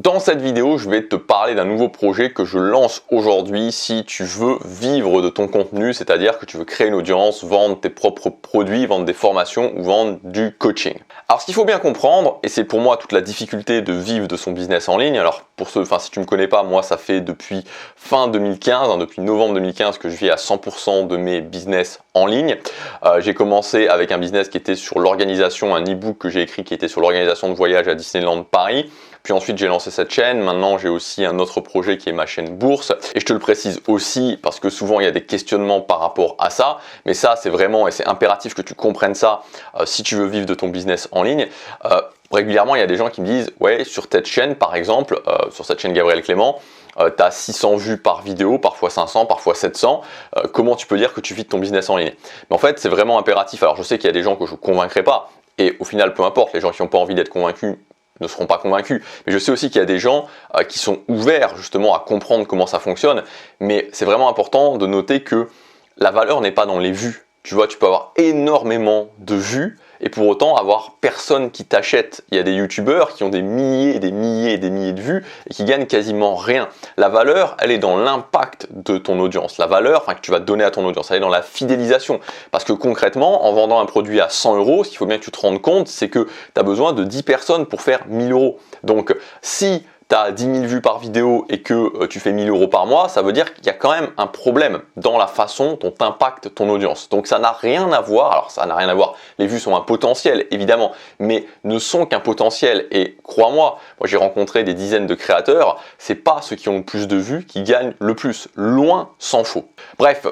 Dans cette vidéo, je vais te parler d'un nouveau projet que je lance aujourd'hui si tu veux vivre de ton contenu, c'est-à-dire que tu veux créer une audience, vendre tes propres produits, vendre des formations ou vendre du coaching. Alors ce qu'il faut bien comprendre, et c'est pour moi toute la difficulté de vivre de son business en ligne, alors si tu me connais pas, moi ça fait depuis fin 2015, depuis novembre 2015 que je vis à 100% de mes business en ligne. J'ai commencé avec un business qui était sur l'organisation, un e-book que j'ai écrit qui était sur l'organisation de voyage à Disneyland Paris. Puis ensuite j'ai lancé cette chaîne, maintenant j'ai aussi un autre projet qui est ma chaîne bourse. Et je te le précise aussi parce que souvent il y a des questionnements par rapport à ça. Mais ça c'est vraiment, et c'est impératif que tu comprennes ça si tu veux vivre de ton business en ligne. Régulièrement il y a des gens qui me disent, ouais sur cette chaîne par exemple, sur cette chaîne Gabriel Clément, tu as 600 vues par vidéo, parfois 500, parfois 700, comment tu peux dire que tu vis de ton business en ligne? Mais en fait c'est vraiment impératif. Alors je sais qu'il y a des gens que je ne convaincrai pas, et au final peu importe, les gens qui n'ont pas envie d'être convaincus ne seront pas convaincus. Mais je sais aussi qu'il y a des gens qui sont ouverts justement à comprendre comment ça fonctionne, mais c'est vraiment important de noter que la valeur n'est pas dans les vues. Tu vois, tu peux avoir énormément de vues et pour autant avoir personne qui t'achète. Il y a des youtubeurs qui ont des milliers et des milliers et des milliers de vues et qui gagnent quasiment rien. La valeur, elle est dans l'impact de ton audience. La valeur que tu vas donner à ton audience, elle est dans la fidélisation. Parce que concrètement, en vendant un produit à 100 €, ce qu'il faut bien que tu te rendes compte, c'est que tu as besoin de 10 personnes pour faire 1000 €. Donc si tu as 10 000 vues par vidéo et que tu fais 1000 € par mois, ça veut dire qu'il y a quand même un problème dans la façon dont tu impactes ton audience. Donc ça n'a rien à voir, alors ça n'a rien à voir, les vues sont un potentiel évidemment, mais ne sont qu'un potentiel et crois-moi, moi j'ai rencontré des dizaines de créateurs, c'est pas ceux qui ont le plus de vues qui gagnent le plus, loin s'en faut. Bref.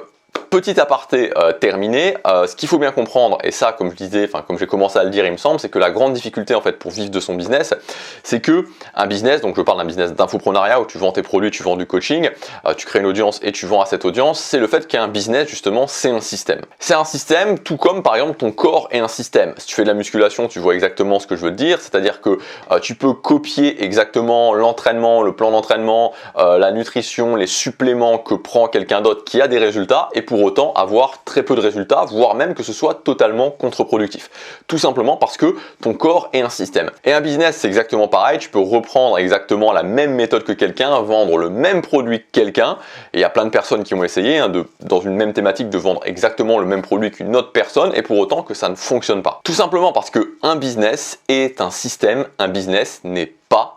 Petit aparté terminé, ce qu'il faut bien comprendre, et ça comme je disais, comme j'ai commencé à le dire il me semble, c'est que la grande difficulté en fait pour vivre de son business, c'est que un business, donc je parle d'un business d'infoprenariat où tu vends tes produits, tu vends du coaching, tu crées une audience et tu vends à cette audience, c'est le fait qu'un business justement c'est un système. C'est un système tout comme par exemple ton corps est un système. Si tu fais de la musculation, tu vois exactement ce que je veux te dire, c'est-à-dire que tu peux copier exactement l'entraînement, le plan d'entraînement, la nutrition, les suppléments que prend quelqu'un d'autre qui a des résultats et pour autant avoir très peu de résultats, voire même que ce soit totalement contre-productif. Tout simplement parce que ton corps est un système. Et un business, c'est exactement pareil, tu peux reprendre exactement la même méthode que quelqu'un, vendre le même produit que quelqu'un, et il y a plein de personnes qui ont essayé, dans une même thématique, de vendre exactement le même produit qu'une autre personne, et pour autant que ça ne fonctionne pas. Tout simplement parce que un business est un système, un business n'est pas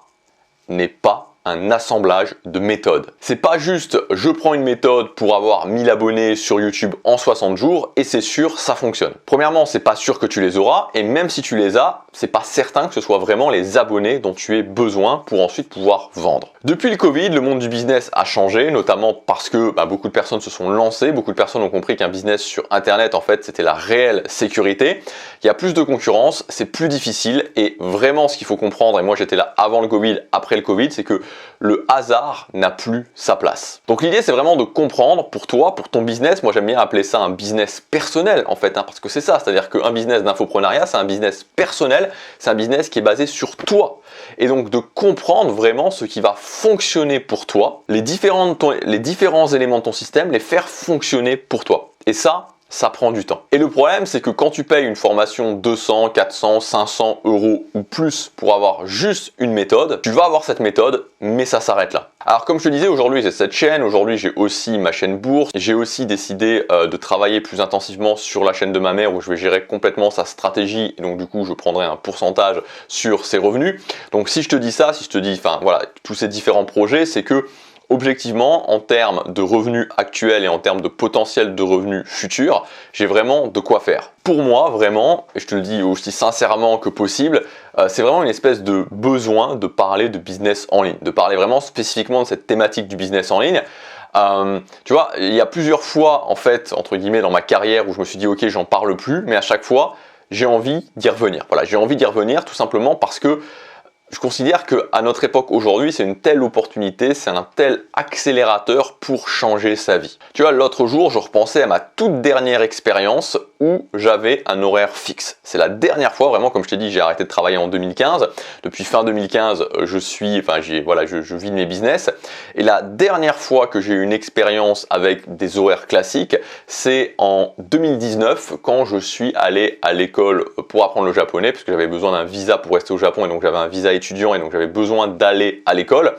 un assemblage de méthodes. C'est pas juste je prends une méthode pour avoir 1000 abonnés sur YouTube en 60 jours et c'est sûr ça fonctionne. Premièrement, c'est pas sûr que tu les auras et même si tu les as, c'est pas certain que ce soit vraiment les abonnés dont tu aies besoin pour ensuite pouvoir vendre. Depuis le Covid, le monde du business a changé, notamment parce que beaucoup de personnes se sont lancées, beaucoup de personnes ont compris qu'un business sur Internet en fait c'était la réelle sécurité. Il y a plus de concurrence, c'est plus difficile et vraiment ce qu'il faut comprendre, et moi j'étais là avant le Covid, après le Covid, c'est que le hasard n'a plus sa place. Donc l'idée c'est vraiment de comprendre pour toi, pour ton business, moi j'aime bien appeler ça un business personnel en fait, parce que c'est ça, c'est-à-dire qu'un business d'infoprenariat c'est un business personnel, c'est un business qui est basé sur toi. Et donc de comprendre vraiment ce qui va fonctionner pour toi, les différents éléments de ton système, les faire fonctionner pour toi. Et ça prend du temps. Et le problème, c'est que quand tu payes une formation 200, 400, 500 € ou plus pour avoir juste une méthode, tu vas avoir cette méthode, mais ça s'arrête là. Alors comme je te disais, aujourd'hui j'ai cette chaîne, aujourd'hui j'ai aussi ma chaîne bourse, j'ai aussi décidé de travailler plus intensivement sur la chaîne de ma mère où je vais gérer complètement sa stratégie et donc du coup je prendrai un pourcentage sur ses revenus. Donc si je te dis ça, si je te dis, tous ces différents projets, c'est que objectivement, en termes de revenus actuels et en termes de potentiel de revenus futurs, j'ai vraiment de quoi faire. Pour moi, vraiment, et je te le dis aussi sincèrement que possible, c'est vraiment une espèce de besoin de parler de business en ligne, de parler vraiment spécifiquement de cette thématique du business en ligne. Tu vois, il y a plusieurs fois, en fait, entre guillemets, dans ma carrière où je me suis dit, ok, j'en parle plus, mais à chaque fois, j'ai envie d'y revenir. Voilà, j'ai envie d'y revenir tout simplement parce que je considère qu'à notre époque aujourd'hui, c'est une telle opportunité, c'est un tel accélérateur pour changer sa vie. Tu vois, l'autre jour, je repensais à ma toute dernière expérience où j'avais un horaire fixe. C'est la dernière fois, vraiment, comme je t'ai dit, j'ai arrêté de travailler en 2015. Depuis fin 2015, je vis de mes business. Et la dernière fois que j'ai eu une expérience avec des horaires classiques, c'est en 2019 quand je suis allé à l'école pour apprendre le japonais, parce que j'avais besoin d'un visa pour rester au Japon et donc j'avais un visa étudiant et donc j'avais besoin d'aller à l'école.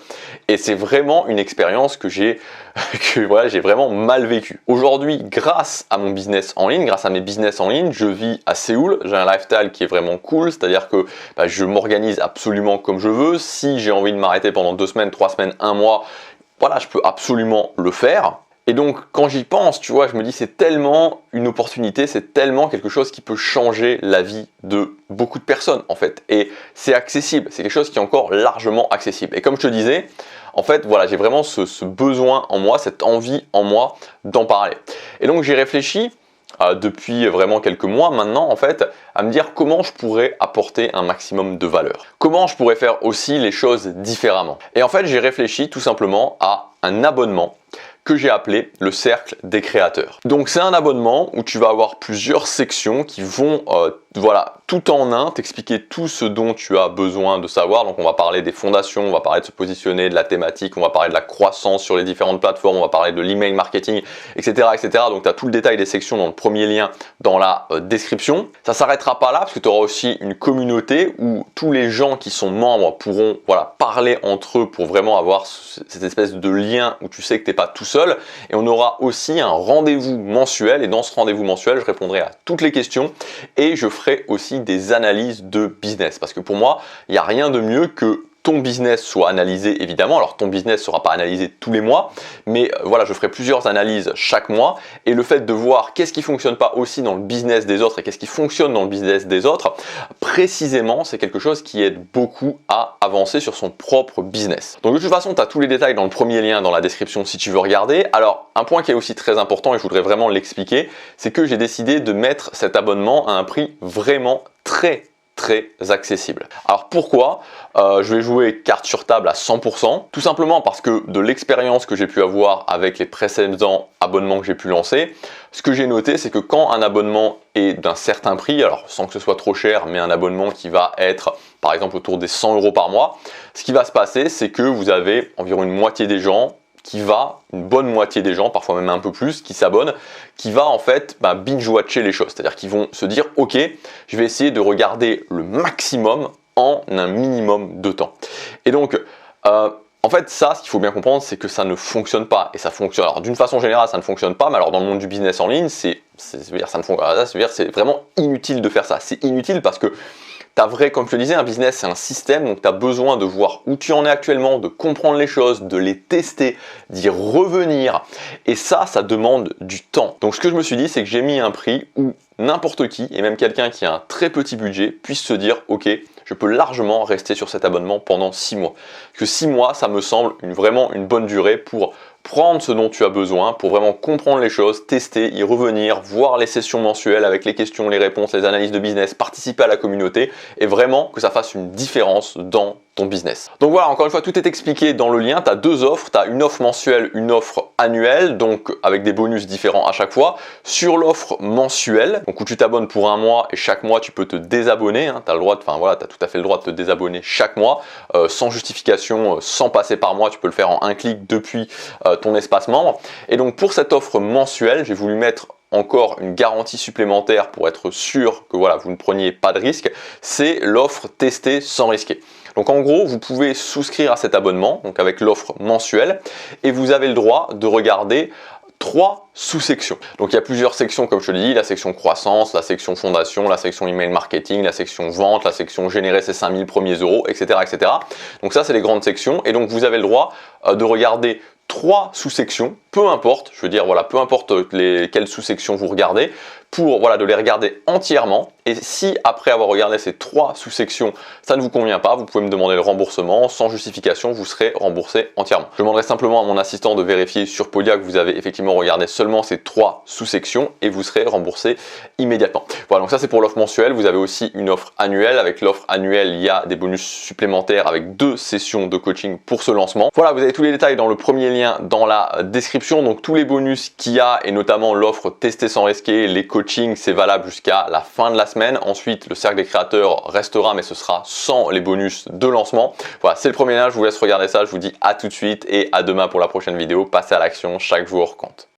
Et c'est vraiment une expérience que j'ai voilà, j'ai vraiment mal vécu. Aujourd'hui, grâce à mon business en ligne, grâce à mes business en ligne, je vis à Séoul. J'ai un lifestyle qui est vraiment cool, c'est-à-dire que je m'organise absolument comme je veux. Si j'ai envie de m'arrêter pendant 2 semaines, 3 semaines, 1 mois, voilà, je peux absolument le faire. Et donc, quand j'y pense, tu vois, je me dis c'est tellement une opportunité, c'est tellement quelque chose qui peut changer la vie de beaucoup de personnes, en fait. Et c'est accessible, c'est quelque chose qui est encore largement accessible. Et comme je te disais, en fait, voilà, j'ai vraiment ce besoin en moi, cette envie en moi d'en parler. Et donc, j'ai réfléchi depuis vraiment quelques mois maintenant, en fait, à me dire comment je pourrais apporter un maximum de valeur. Comment je pourrais faire aussi les choses différemment. Et en fait, j'ai réfléchi tout simplement à un abonnement que j'ai appelé le cercle des créateurs. Donc c'est un abonnement où tu vas avoir plusieurs sections qui vont voilà, tout en un, t'expliquer tout ce dont tu as besoin de savoir. Donc on va parler des fondations, on va parler de se positionner, de la thématique, on va parler de la croissance sur les différentes plateformes, on va parler de l'email marketing, etc. etc. Donc tu as tout le détail des sections dans le premier lien dans la description. Ça s'arrêtera pas là parce que tu auras aussi une communauté où tous les gens qui sont membres pourront voilà, parler entre eux pour vraiment avoir cette espèce de lien où tu sais que tu n'es pas tout seul. Et on aura aussi un rendez-vous mensuel et dans ce rendez-vous mensuel, je répondrai à toutes les questions et je ferai aussi des analyses de business parce que pour moi, il n'y a rien de mieux que ton business soit analysé évidemment. Alors ton business ne sera pas analysé tous les mois, mais voilà, je ferai plusieurs analyses chaque mois et le fait de voir qu'est-ce qui ne fonctionne pas aussi dans le business des autres et qu'est-ce qui fonctionne dans le business des autres, précisément, c'est quelque chose qui aide beaucoup à avancer sur son propre business. Donc de toute façon, tu as tous les détails dans le premier lien dans la description si tu veux regarder. Alors un point qui est aussi très important et je voudrais vraiment l'expliquer, c'est que j'ai décidé de mettre cet abonnement à un prix vraiment très accessible. Alors pourquoi je vais jouer carte sur table à 100%? Tout simplement parce que de l'expérience que j'ai pu avoir avec les précédents abonnements que j'ai pu lancer, ce que j'ai noté c'est que quand un abonnement est d'un certain prix, alors sans que ce soit trop cher, mais un abonnement qui va être par exemple autour des 100 € par mois, ce qui va se passer c'est que vous avez environ une moitié des gens une bonne moitié des gens, parfois même un peu plus, qui s'abonnent, qui va en fait binge-watcher les choses. C'est-à-dire qu'ils vont se dire, ok, je vais essayer de regarder le maximum en un minimum de temps. Et donc, en fait, ça, ce qu'il faut bien comprendre, c'est que ça ne fonctionne pas. Et ça fonctionne. Alors, d'une façon générale, ça ne fonctionne pas, mais alors dans le monde du business en ligne, c'est vraiment inutile de faire ça. C'est inutile parce que comme je te disais, un business, c'est un système, donc tu as besoin de voir où tu en es actuellement, de comprendre les choses, de les tester, d'y revenir. Et ça demande du temps. Donc ce que je me suis dit, c'est que j'ai mis un prix où n'importe qui, et même quelqu'un qui a un très petit budget, puisse se dire, ok, je peux largement rester sur cet abonnement pendant 6 mois. Parce que 6 mois, ça me semble vraiment une bonne durée pour prendre ce dont tu as besoin, pour vraiment comprendre les choses, tester, y revenir, voir les sessions mensuelles avec les questions, les réponses, les analyses de business, participer à la communauté et vraiment que ça fasse une différence dans ton business. Donc voilà, encore une fois, tout est expliqué dans le lien. Tu as 2 offres, tu as une offre mensuelle, une offre annuelle, donc avec des bonus différents à chaque fois. Sur l'offre mensuelle, donc où tu t'abonnes pour 1 mois et chaque mois tu peux te désabonner, tu as le droit, t'as tout à fait le droit de te désabonner chaque mois, sans justification, sans passer par mois, tu peux le faire en un clic depuis ton espace membre. Et donc pour cette offre mensuelle, j'ai voulu mettre encore une garantie supplémentaire pour être sûr que voilà, vous ne preniez pas de risque, c'est l'offre tester sans risquer. Donc en gros, vous pouvez souscrire à cet abonnement, donc avec l'offre mensuelle, et vous avez le droit de regarder 3 sous-sections. Donc il y a plusieurs sections comme je te l'ai dit, la section croissance, la section fondation, la section email marketing, la section vente, la section générer ses 5000 premiers euros, etc. etc. Donc ça c'est les grandes sections et donc vous avez le droit de regarder 3 sous-sections, peu importe, je veux dire voilà, peu importe quelles sous-sections vous regardez, pour voilà, de les regarder entièrement. Et si après avoir regardé ces 3 sous-sections, ça ne vous convient pas, vous pouvez me demander le remboursement. Sans justification, vous serez remboursé entièrement. Je demanderai simplement à mon assistant de vérifier sur Podia que vous avez effectivement regardé seulement ces 3 sous-sections et vous serez remboursé immédiatement. Voilà, donc ça c'est pour l'offre mensuelle. Vous avez aussi une offre annuelle. Avec l'offre annuelle, il y a des bonus supplémentaires avec 2 sessions de coaching pour ce lancement. Voilà, vous avez tous les détails dans le premier lien dans la description. Donc tous les bonus qu'il y a et notamment l'offre tester sans risquer, les coachings, c'est valable jusqu'à la fin de la semaine. Ensuite, le cercle des créateurs restera, mais ce sera sans les bonus de lancement. Voilà, c'est le premier lien. Je vous laisse regarder ça. Je vous dis à tout de suite et à demain pour la prochaine vidéo. Passez à l'action, chaque jour compte.